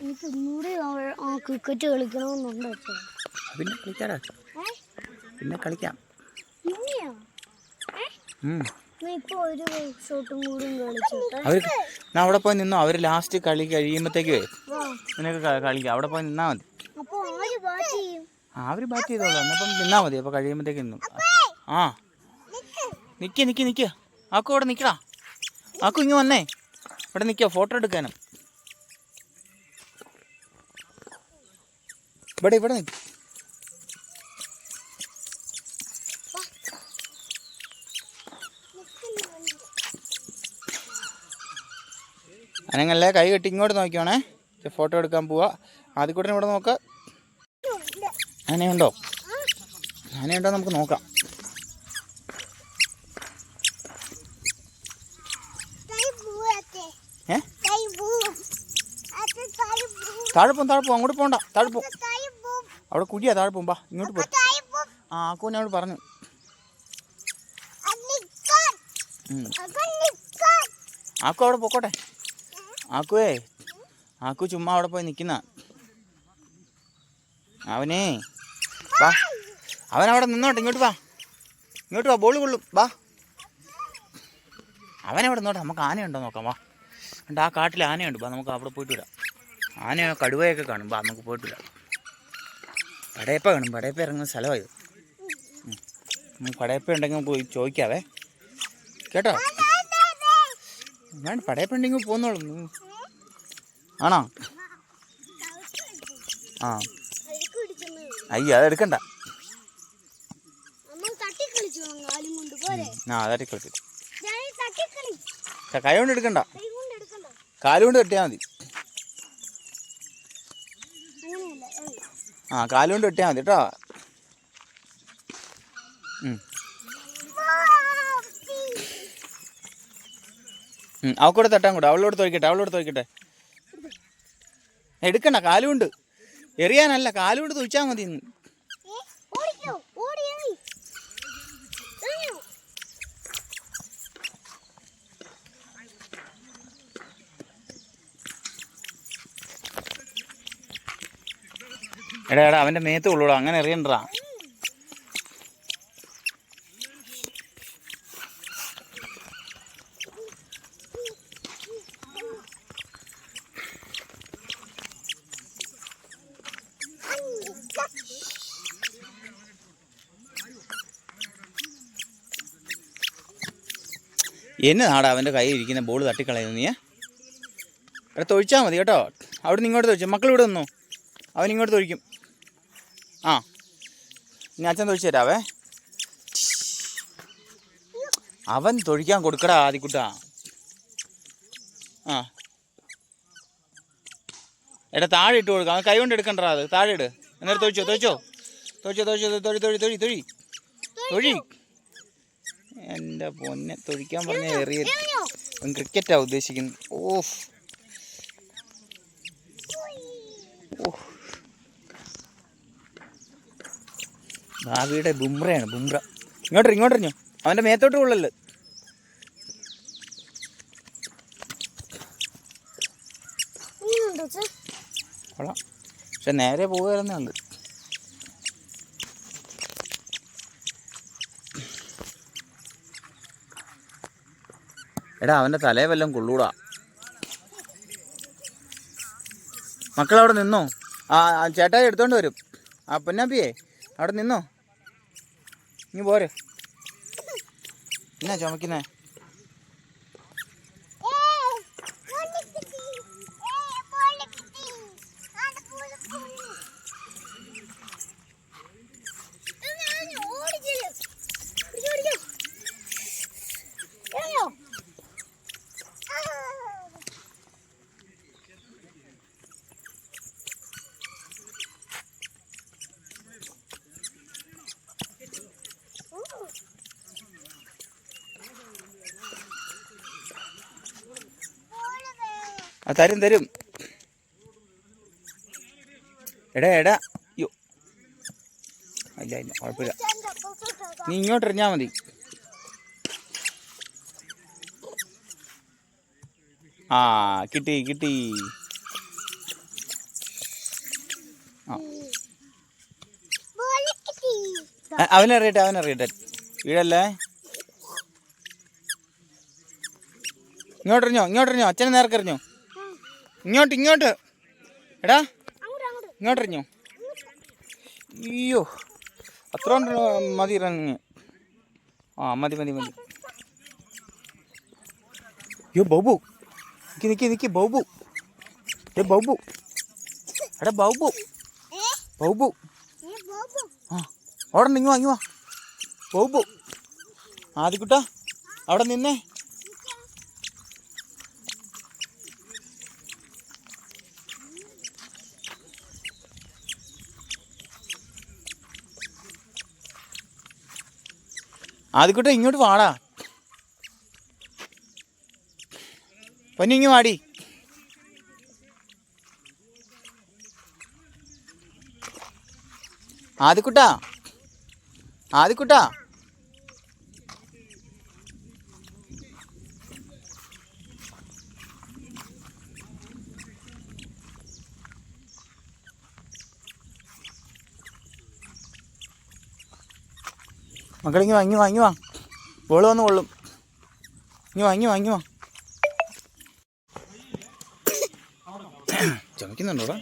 എനിക്ക് ഒന്നുകൂടി ക്രിക്കറ്റ് കളിക്കണമെന്നുണ്ട്. പിന്നെ കളിക്കാടാ, പിന്നെ കളിക്കാം. അവർ അവിടെ പോയി നിന്നോ, അവർ ലാസ്റ്റ് കളി കഴിയുമ്പോഴത്തേക്കേ നിനക്ക് കളിക്കാം. അവിടെ പോയി നിന്നാ മതി. അവർ ബാറ്റ് ചെയ്തോളൂ, എന്നപ്പം നിന്നാ മതി. അപ്പോൾ കഴിയുമ്പോഴത്തേക്ക് നിന്നു. ആ നിൽക്കുക ആക്കു അവിടെ നിൽക്കടാ. ആക്കു ഇങ്ങ് വന്നേ, ഇവിടെ നിൽക്കുക ഫോട്ടോ എടുക്കാനും. ഇവിടെ നിൽക്കും. അനങ്ങല്ലേ, കൈ കെട്ടി ഇങ്ങോട്ട് നോക്കിയോണേ. ഫോട്ടോ എടുക്കാൻ പോവാ. ആദ്യക്കൂട്ടനെ ഇവിടെ നോക്ക. ആനയുണ്ടോ നമുക്ക് നോക്കാം. താഴെ പോവും അങ്ങോട്ട് പോകണ്ട. താഴെ പോവും, അവിടെ കുഴിയാ. താഴെ പോവും, ബാ ഇങ്ങോട്ട് പോ. ആക്കു എന്നോട് പറഞ്ഞു. ആക്കു അവിടെ പോക്കോട്ടെ. ആക്കു ചുമ്മാ അവിടെ പോയി നിൽക്കുന്ന. അവനേ വാ, അവനവിടെ നിന്നോട്ടെ. ഇങ്ങോട്ട് വാ, ബോൾ കൊള്ളും. വാ, അവനവിടെ നിന്നോട്ടെ. നമുക്ക് ആനയുണ്ടോ നോക്കാം. വാ, എന്നിട്ട് ആ കാട്ടിൽ ആനയുണ്ട്. വാ, നമുക്ക് അവിടെ പോയിട്ട് വരാം. ആന കടുവയൊക്കെ കാണും. വാ, നമുക്ക് പോയിട്ട് വരാം. പടയപ്പ കാണും. പടയപ്പ ഇറങ്ങുന്ന സ്ഥലമായത്. പടയപ്പ ഉണ്ടെങ്കിൽ പോയി ചോദിക്കാവേ, കേട്ടോ. ഞാൻ പടയപ്പ ഉണ്ടെങ്കിൽ പോന്നോളൂ. ആണോ? ആ അയ്യോ, അതെടുക്കണ്ട. തട്ടിക്കളിച്ചു. കൈ കൊണ്ട് എടുക്കണ്ട, കാലുകൊണ്ട് കെട്ടിയാൽ മതി. കാലുകൊണ്ട് കെട്ടിയാൽ മതി കേട്ടോ. അവക്കൂടെ തട്ടാൻ കൂടെ. അവളോട് തോൽക്കട്ടെ. എടുക്കണ്ട, കാലുകൊണ്ട് എറിയാനല്ല, കാലുകൊണ്ട് തൊഴിച്ചാൽ മതി. എടാ അവൻ്റെ മേത്ത് കൊള്ളൂടാ, അങ്ങനെ എറിയണ്ടാ. എന്നതാടാ അവൻ്റെ കയ്യിൽ ഇരിക്കുന്ന ബോൾ തട്ടിക്കളയുന്നു നീ? എടാ തൊഴിച്ചാൽ മതി കേട്ടോ. അവിടെ നിന്ന് ഇങ്ങോട്ട് തൊഴിച്ചു. മക്കൾ ഇവിടെ നിന്നു, അവനിങ്ങോട്ട് തൊഴിക്കും. ഇനി അച്ഛൻ തൊഴിച്ചു തരാവേ. അവൻ തൊഴിക്കാൻ കൊടുക്കടാ ആദ്യക്കുട്ടാ. എടാ താഴെ ഇട്ട് കൊടുക്കാം. അവൻ കൈ കൊണ്ട് എടുക്കണ്ടാ. അത് താഴെ ഇട്. എന്നിട്ട് തൊഴിച്ചോ. തൊഴി. എൻ്റെ പൊന്നെ, തൊഴിക്കാൻ പറഞ്ഞ എറിയ. ക്രിക്കറ്റാ ഉദ്ദേശിക്കുന്നത്. ഓഫ്, ഭാവിയുടെ ബുംറയാണ്. ഇങ്ങോട്ടെറിഞ്ഞോ. അവൻ്റെ മേത്തോട്ട് കൊള്ളല്ലേ. കൊള്ളാം, പക്ഷെ നേരെ പോകുകയെന്നേ ഉണ്ട്. എടാ അവൻ്റെ തലയെ വല്ലതും കൊള്ളൂടാ. മക്കളവിടെ നിന്നോ. ചേട്ടായി എടുത്തോണ്ട് വരും. പൊന്നാപ്പിയേ അവിടെ നിന്നോ. നീ പോര്. എന്നാ ചുമക്കുന്നേ? തരും. എടാ അയ്യോ, ഇല്ല കുഴപ്പമില്ല. നീ ഇങ്ങോട്ടെറിഞ്ഞാൽ മതി. ആ കിട്ടി കിട്ടി. അവനറിയട്ടെ വീഴല്ലേ. ഇങ്ങോട്ടെറിഞ്ഞോ അച്ഛനെ നേർക്കെറിഞ്ഞോ. ഇങ്ങോട്ട് എടാ ഇങ്ങോട്ടെറിഞ്ഞോ. അയ്യോ അത്ര മതി ഇറങ്ങ്. ആ മതി. അയ്യോ ബൗബു നിക്ക് ബൗബു. ബൗബു എടാ ബൗബു ആ അവിടെ ഇങ്ങ് വാ ബൗബു. ആദിക്കുട്ടാ അവിടെ നിന്നേ. ആദിക്കുട്ടാ ഇങ്ങോട്ട് വാടാ. പൊന്നു ഇങ്ങ് വാടി. ആദിക്കുട്ടാ മക്കളെ ഇങ്ങ് വാ ബോള് വന്ന് കൊള്ളും. ഇങ്ങ് വാ ചമയ്ക്കുന്നുണ്ടോടാ.